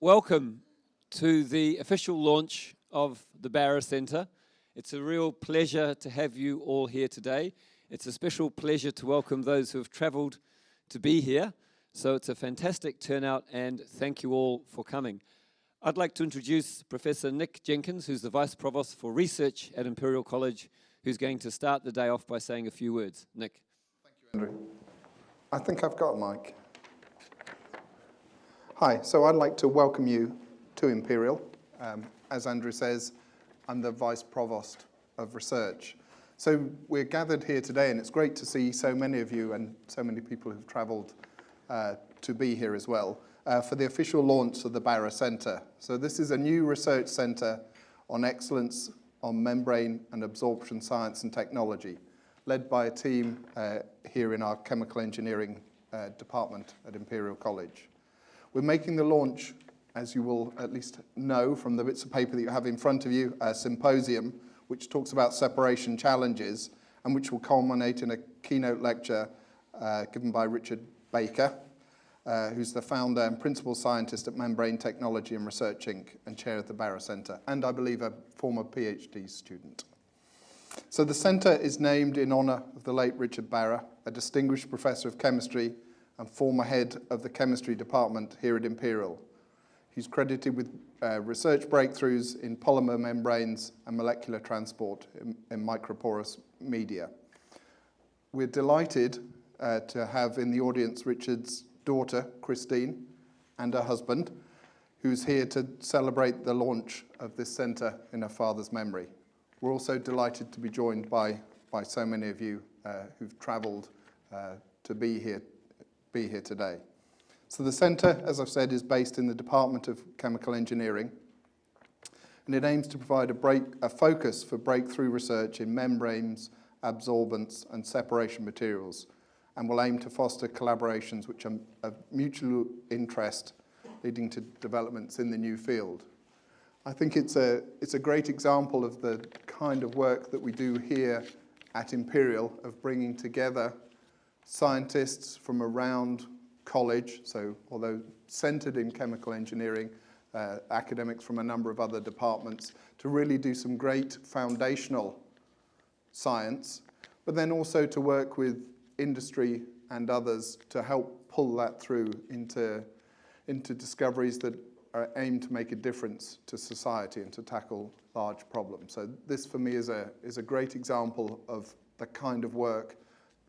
Welcome to the official launch of the Barra Centre. It's a real pleasure to have you all here today. It's a special pleasure to welcome those who have travelled to be here. So it's a fantastic turnout and thank you all for coming. I'd like to introduce Professor Nick Jennings, who's the Vice Provost for Research at Imperial College, who's going to start the day off by saying a few words. Nick. Thank you, Andrew. I think I've got a mic. Hi, so I'd like to welcome you to Imperial. As Andrew says, I'm the Vice Provost of Research. So we're gathered here today, and it's great to see so many of you and so many people who've travelled to be here as well, for the official launch of the Barra Centre. So this is a new research centre on excellence on membrane and absorption science and technology, led by a team here in our chemical engineering department at Imperial College. We're making the launch, as you will at least know from the bits of paper that you have in front of you, a symposium which talks about separation challenges and which will culminate in a keynote lecture given by Richard Baker, who's the founder and principal scientist at Membrane Technology and Research Inc. and chair of the Barra Centre, and I believe a former PhD student. So the centre is named in honour of the late Richard Barra, a distinguished professor of chemistry and former head of the chemistry department here at Imperial. He's credited with research breakthroughs in polymer membranes and molecular transport in microporous media. We're delighted to have in the audience Richard's daughter, Christine, and her husband, who's here to celebrate the launch of this centre in her father's memory. We're also delighted to be joined by so many of you who've travelled to be here today. So the centre, as I've said, is based in the Department of Chemical Engineering, and it aims to provide a focus for breakthrough research in membranes, absorbents, and separation materials, and will aim to foster collaborations which are of mutual interest, leading to developments in the new field. I think it's a great example of the kind of work that we do here at Imperial, of bringing together scientists from around college, so although centred in chemical engineering, academics from a number of other departments, to really do some great foundational science, but then also to work with industry and others to help pull that through into discoveries that are aimed to make a difference to society and to tackle large problems. So this for me is a great example of the kind of work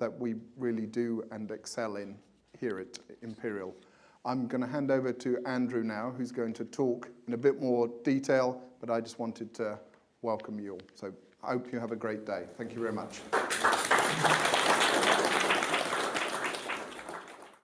that we really do and excel in here at Imperial. I'm going to hand over to Andrew now, who's going to talk in a bit more detail, but I just wanted to welcome you all. So I hope you have a great day. Thank you very much.